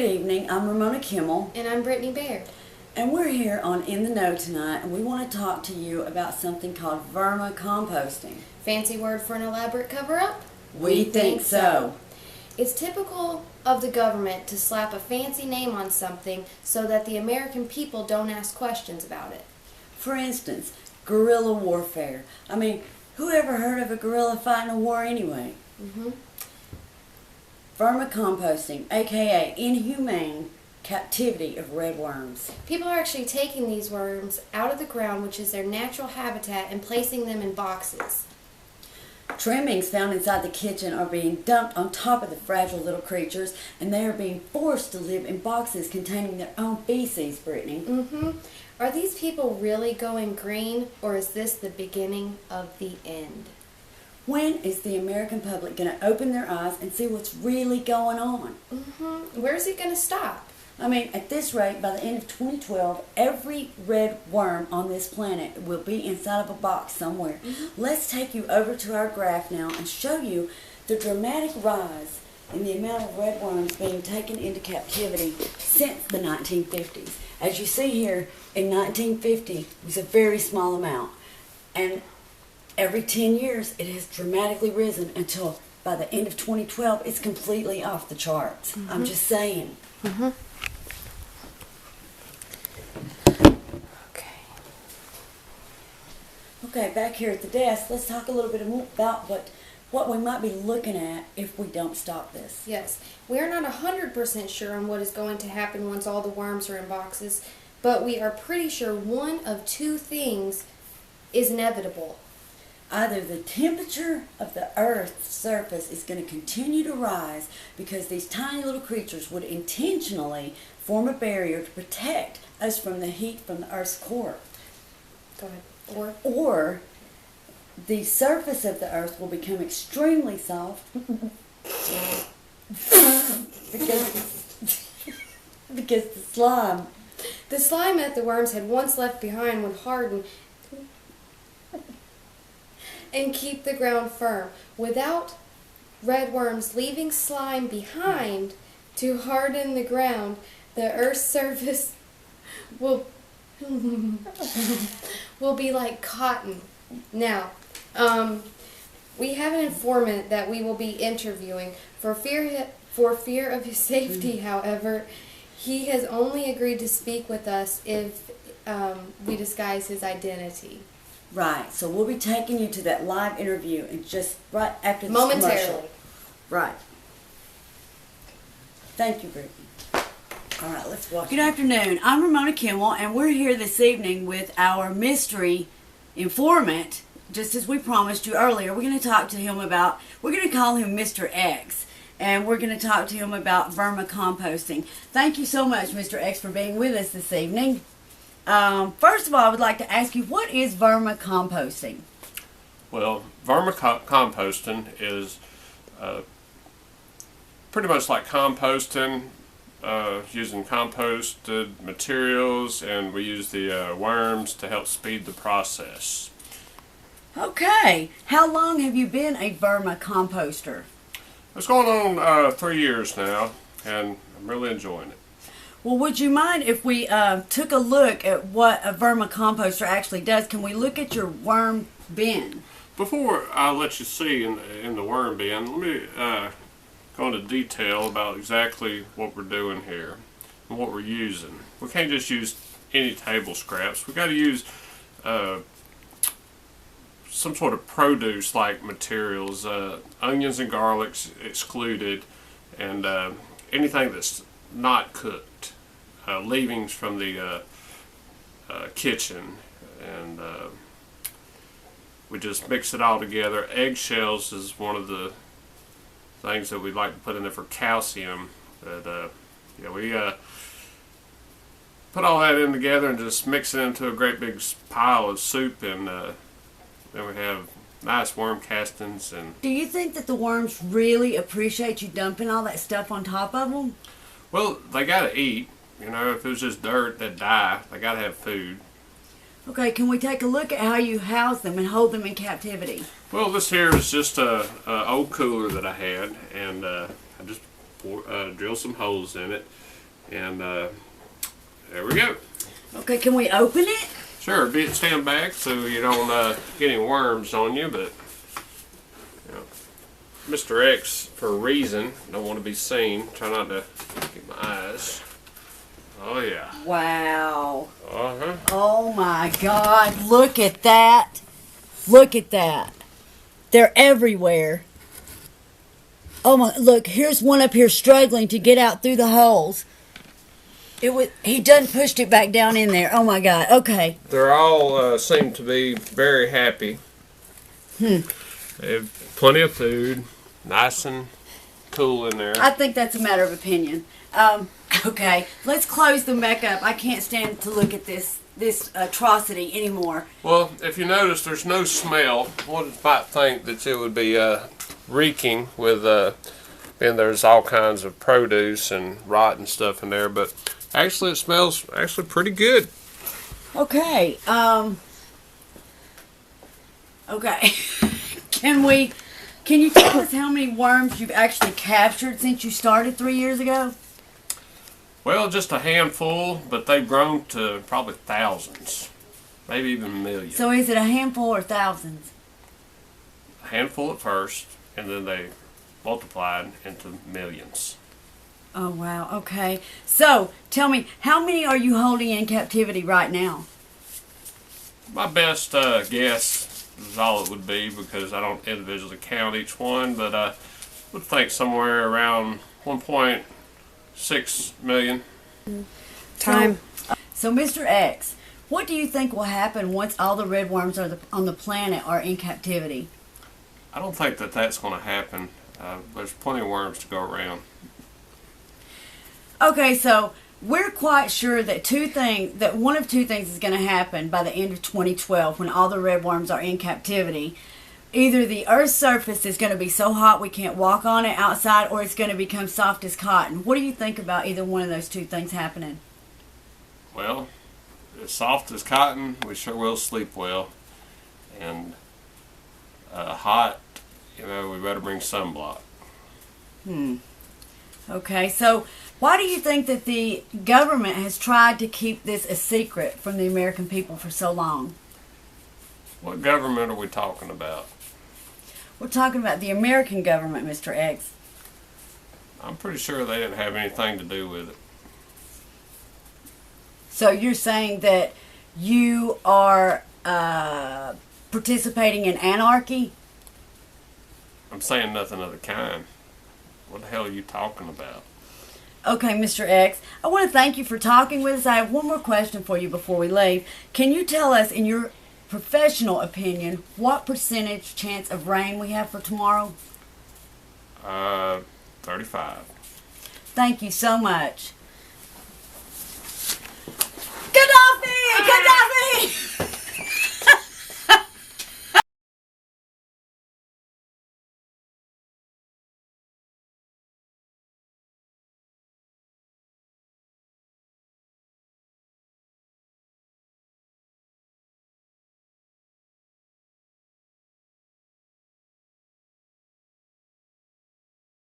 Good evening, I'm Ramona Kimmel. And I'm Brittany Baird. And we're here on In the Know tonight, and we want to talk to you about something called vermicomposting. Fancy word for an elaborate cover-up? We think so. It's typical of the government to slap a fancy name on something so that the American people don't ask questions about it. For instance, guerrilla warfare. I mean, who ever heard of a guerrilla fighting a war anyway? Vermicomposting, aka inhumane captivity of red worms. People are actually taking these worms out of the ground, which is their natural habitat, and placing them in boxes. Trimmings found inside the kitchen are being dumped on top of the fragile little creatures, and they are being forced to live in boxes containing their own feces, Brittany. Are these people really going green, or is this the beginning of the end? When is the American public going to open their eyes and see what's really going on? Where's it going to stop? I mean, at this rate, by the end of 2012, every red worm on this planet will be inside of a box somewhere. Let's take you over to our graph now and show you the dramatic rise in the amount of red worms being taken into captivity since the 1950s. As you see here, in 1950, it was a very small amount. And every 10 years, it has dramatically risen until by the end of 2012, it's completely off the charts. I'm just saying. Okay, back here at the desk, let's talk a little bit more about what we might be looking at if we don't stop this. Yes, we are not 100% sure on what is going to happen once all the worms are in boxes, but we are pretty sure one of two things is inevitable. Either the temperature of the Earth's surface is going to continue to rise because these tiny little creatures would intentionally form a barrier to protect us from the heat from the Earth's core. Go ahead. Or the surface of the Earth will become extremely soft because the slime that the worms had once left behind would harden and keep the ground firm. Without red worms leaving slime behind to harden the ground, the Earth's surface will be like cotton. Now, we have an informant that we will be interviewing. For fear of his safety, however, he has only agreed to speak with us if we disguise his identity. Right, so we'll be taking you to that live interview and just right after this momentarily. Commercial. Right. Thank you, Brittany. All right, let's watch. Good afternoon. I'm Ramona Kimmel, and we're here this evening with our mystery informant. Just as we promised you earlier, we're going to talk to him about, we're going to call him Mr. X, and we're going to talk to him about vermicomposting. Thank you so much, Mr. X, for being with us this evening. First of all, I would like to ask you, what is vermicomposting? Well, vermicomposting is pretty much like composting, using composted materials, and we use the worms to help speed the process. Okay. How long have you been a vermicomposter? It's going on 3 years now, and I'm really enjoying it. Well, would you mind if we took a look at what a vermicomposter actually does? Can we look at your worm bin? Before I let you see in the worm bin, let me go into detail about exactly what we're doing here and what we're using. We can't just use any table scraps. We've got to use some sort of produce-like materials, onions and garlics excluded, and anything that's not cooked. Leavings from the kitchen, and we just mix it all together. Eggshells is one of the things that we like to put in there for calcium. But yeah, we put all that in together and just mix it into a great big pile of soup, and then we have nice worm castings. And do you think that the worms really appreciate you dumping all that stuff on top of them? Well, they gotta eat. You know, if it was just dirt, they'd die. They gotta have food. Okay, can we take a look at how you house them and hold them in captivity? Well, this here is just a old cooler that I had, and I just drilled some holes in it, And there we go. Okay, can we open it? Sure, stand back so you don't get any worms on you, but you know, Mr. X, for a reason, don't want to be seen. Try not to get my eyes. Oh yeah. Wow. Uh-huh. Oh my God, look at that. Look at that. They're everywhere. Oh my, look, here's one up here struggling to get out through the holes. He done pushed it back down in there. Oh my God, okay. They're all seem to be very happy. They have plenty of food, nice and cool in there. I think that's a matter of opinion. Okay, let's close them back up. I can't stand to look at this atrocity anymore. Well, if you notice, there's no smell. One might think that it would be reeking with, and there's all kinds of produce and rotten stuff in there, but actually it smells actually pretty good. Okay, okay. Can you tell us how many worms you've actually captured since you started 3 years ago? Well, just a handful, but they've grown to probably thousands, maybe even millions. So is it a handful or thousands? A handful at first, and then they multiplied into millions. Oh, wow. Okay. So, tell me, how many are you holding in captivity right now? My best guess is all it would be, because I don't individually count each one, but I would think somewhere around 1.6 million. Time. So, Mr. X, what do you think will happen once all the red worms on the planet are in captivity? I don't think that that's going to happen. There's plenty of worms to go around. Okay, so we're quite sure that one of two things is going to happen by the end of 2012 when all the red worms are in captivity. Either the Earth's surface is going to be so hot we can't walk on it outside, or it's going to become soft as cotton. What do you think about either one of those two things happening? Well, as soft as cotton, we sure will sleep well. And hot, we better bring sunblock. Okay, so why do you think that the government has tried to keep this a secret from the American people for so long? What government are we talking about? We're talking about the American government, Mr. X. I'm pretty sure they didn't have anything to do with it. So you're saying that you are participating in anarchy? I'm saying nothing of the kind. What the hell are you talking about? Okay, Mr. X, I want to thank you for talking with us. I have one more question for you before we leave. Can you tell us, in your professional opinion, what percentage chance of rain we have for tomorrow? 35. Thank you so much.